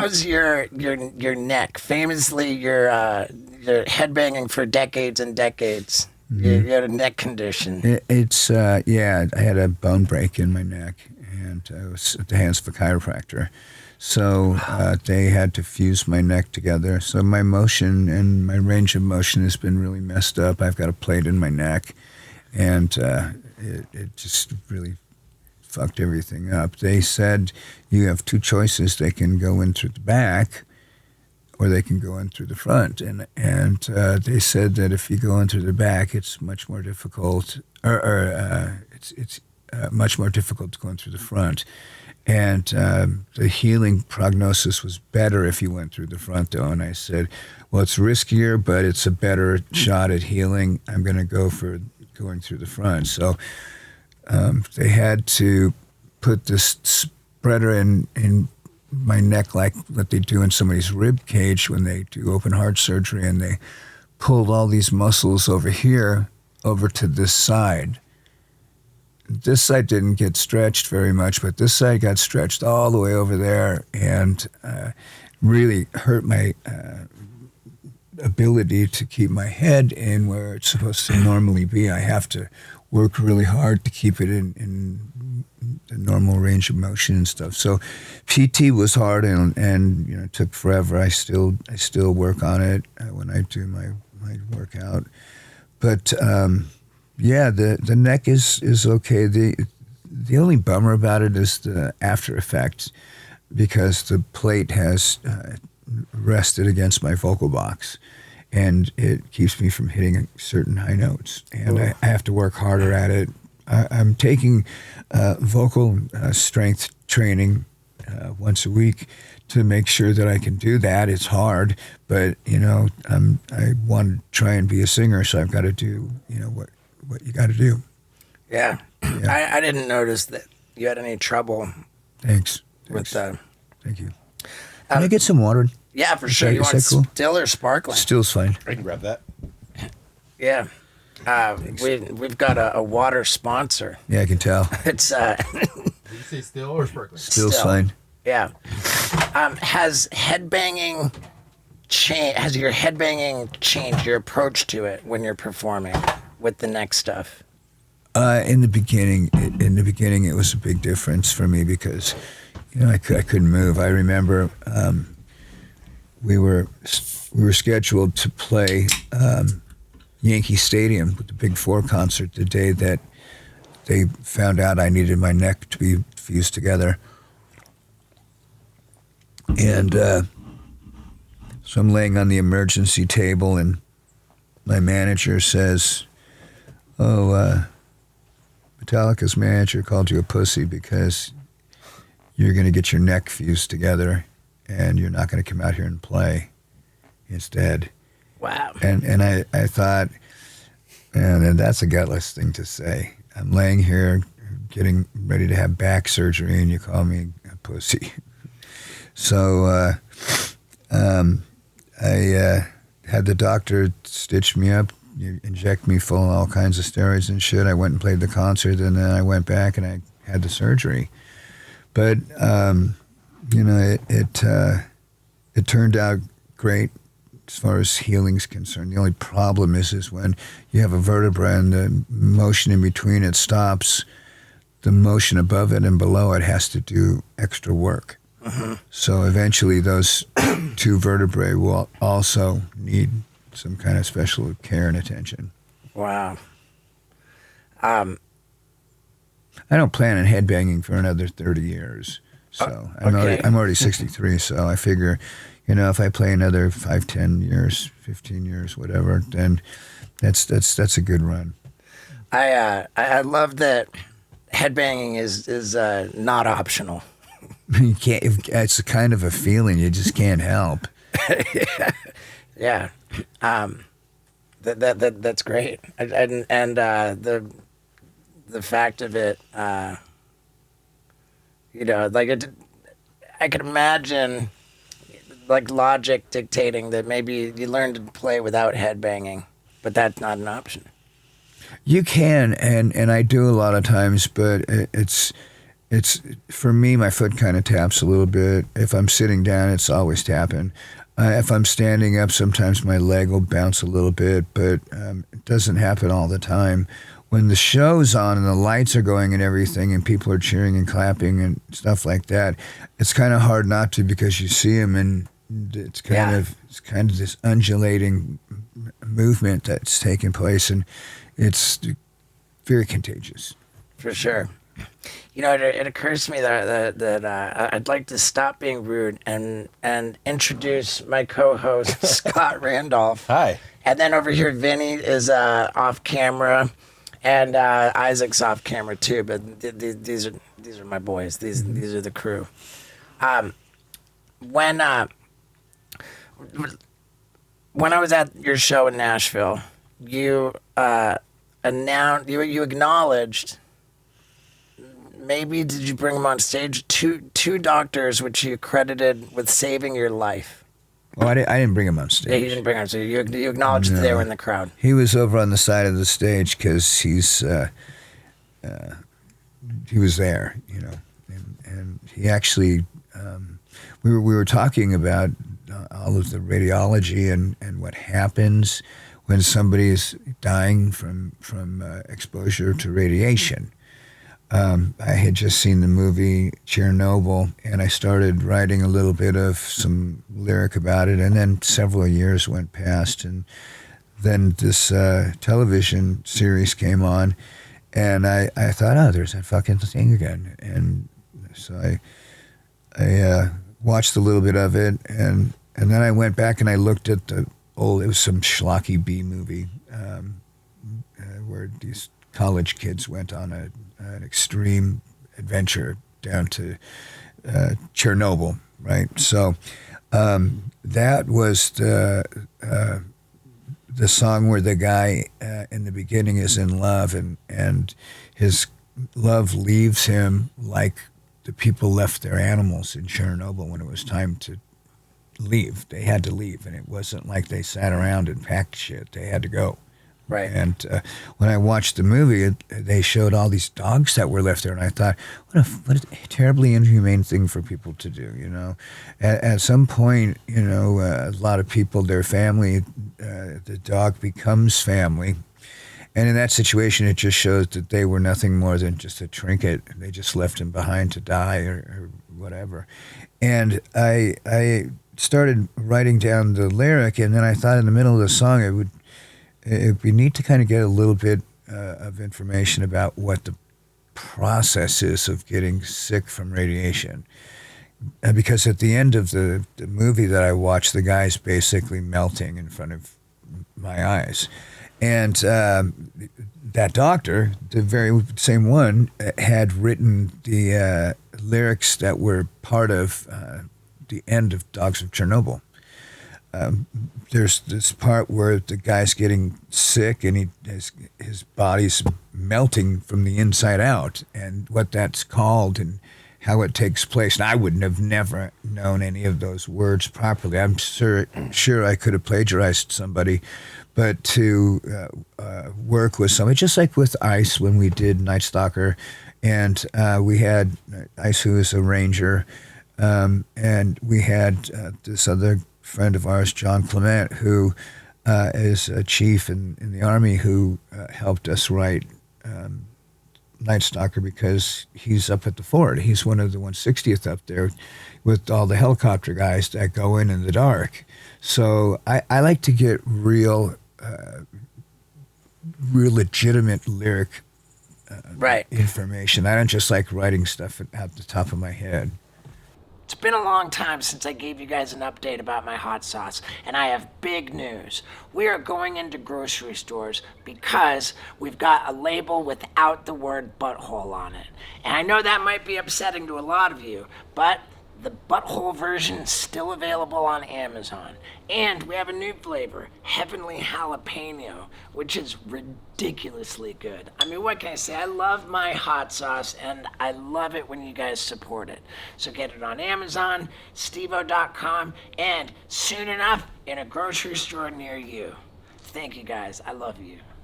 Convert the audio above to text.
how's your neck? Famously, you're headbanging for decades and decades. You had a neck condition. It's yeah. I had a bone break in my neck, and I was at the hands of a chiropractor. So they had to fuse my neck together. So my motion and my range of motion has been really messed up. I've got a plate in my neck, and it just really fucked everything up. They said you have two choices. They can go in through the back, or they can go in through the front. And they said that if you go in through the back, it's much more difficult, or it's much more difficult to go in through the front. And the healing prognosis was better if you went through the front, though. And I said, well, it's riskier, but it's a better shot at healing. I'm going to go for going through the front. So they had to put this spreader in my neck like what they do in somebody's rib cage when they do open heart surgery, and they pulled all these muscles over here over to this side. This side didn't get stretched very much, but this side got stretched all the way over there, and really hurt my ability to keep my head in where it's supposed to normally be. I have to work really hard to keep it in the normal range of motion and stuff. So PT was hard and it took forever. I still work on it when I do my workout. But yeah, the neck is okay. The only bummer about it is the after effects, because the plate has rested against my vocal box, and it keeps me from hitting certain high notes, and I have to work harder at it. I'm taking vocal strength training once a week to make sure that I can do that. It's hard, but I want to try and be a singer, so I've got to do what you got to do. Yeah. I didn't notice that you had any trouble. Thanks. With Thank you. Can I get some water? Yeah, for sure. You want cool? still or sparkling? Still's fine. I can grab that. Yeah. We've got a water sponsor. Yeah, I can tell. It's Did you say still or sparkling? Still's fine. Yeah. Has headbanging changed your approach to it when you're performing with the neck stuff? In the beginning, it was a big difference for me because, I couldn't move. I remember we were scheduled to play Yankee Stadium with the Big Four concert the day that they found out I needed my neck to be fused together. And so I'm laying on the emergency table, and my manager says, Metallica's manager called you a pussy because you're going to get your neck fused together and you're not going to come out here and play instead. Wow. And I thought, man, that's a gutless thing to say. I'm laying here getting ready to have back surgery and you call me a pussy. So I had the doctor stitch me up, inject me full of all kinds of steroids and shit. I went and played the concert, and then I went back and I had the surgery. But it turned out great as far as healing's concerned. The only problem is when you have a vertebra and the motion in between it stops, the motion above it and below it has to do extra work. Uh-huh. So eventually those two vertebrae will also need some kind of special care and attention. Wow. I don't plan on headbanging for another 30 years. So I'm already 63, so I figure, if I play another 5, 10 years, 15 years, whatever, then that's a good run. I love that headbanging is not optional. You can't. It's a kind of a feeling you just can't help. Yeah. That's great. And the fact of it, I could imagine like logic dictating that maybe you learn to play without headbanging, but that's not an option. You can, and I do a lot of times, but it's for me. My foot kind of taps a little bit. If I'm sitting down, it's always tapping. If I'm standing up, sometimes my leg will bounce a little bit, but it doesn't happen all the time. When the show's on and the lights are going and everything, and people are cheering and clapping and stuff like that, it's kind of hard not to because you see them and it's kind of this undulating movement that's taking place, and it's very contagious. For sure. You know, it occurs to me that I'd like to stop being rude and introduce my co-host Scott Randolph. Hi. And then over here, Vinny is off camera, and Isaac's off camera too. But these are my boys. These are the crew. When I was at your show in Nashville, you you acknowledged. Maybe did you bring them on stage? Two doctors, which you credited with saving your life. Well, I didn't bring him on stage. Yeah, you didn't bring them. So you acknowledged that they were in the crowd. He was over on the side of the stage because he was there, you know, and he actually we were talking about all of the radiology and what happens when somebody is dying from exposure to radiation. I had just seen the movie Chernobyl, and I started writing a little bit of some lyric about it, and then several years went past, and then this television series came on, and I thought, oh, there's that fucking thing again, and so I watched a little bit of it, and then I went back and I looked at it was some schlocky B movie where these college kids went on an extreme adventure down to Chernobyl, right? So that was the song where the guy in the beginning is in love, and his love leaves him like the people left their animals in Chernobyl when it was time to leave. They had to leave, and it wasn't like they sat around and packed shit. They had to go. Right. And when I watched the movie, they showed all these dogs that were left there, and I thought, what a terribly inhumane thing for people to do, you know. At some point, you know, a lot of people, their family, the dog becomes family. And in that situation, it just shows that they were nothing more than just a trinket. They just left him behind to die or whatever. And I started writing down the lyric, and then I thought in the middle of the song it'd be neat to kind of get a little bit of information about what the process is of getting sick from radiation. Because at the end of the movie that I watched, the guy's basically melting in front of my eyes. And that doctor, the very same one, had written the lyrics that were part of the end of Dogs of Chernobyl. There's this part where the guy's getting sick and his body's melting from the inside out, and what that's called and how it takes place. And I wouldn't have never known any of those words properly. I'm sure I could have plagiarized somebody, but to work with somebody, just like with Ice when we did Night Stalker, and we had Ice, who is a ranger, and we had this other friend of ours, John Clement, who is a chief in the Army, who helped us write Night Stalker because he's up at the fort. He's one of the 160th up there with all the helicopter guys that go in the dark. So I like to get real legitimate lyric information. I don't just like writing stuff out the top of my head. It's been a long time since I gave you guys an update about my hot sauce, and I have big news. We are going into grocery stores because we've got a label without the word butthole on it. And I know that might be upsetting to a lot of you, but the butthole version is still available on Amazon. And we have a new flavor, Heavenly Jalapeno, which is ridiculously good. I mean, what can I say? I love my hot sauce, and I love it when you guys support it. So get it on Amazon, stevo.com, and soon enough, in a grocery store near you. Thank you guys. I love you.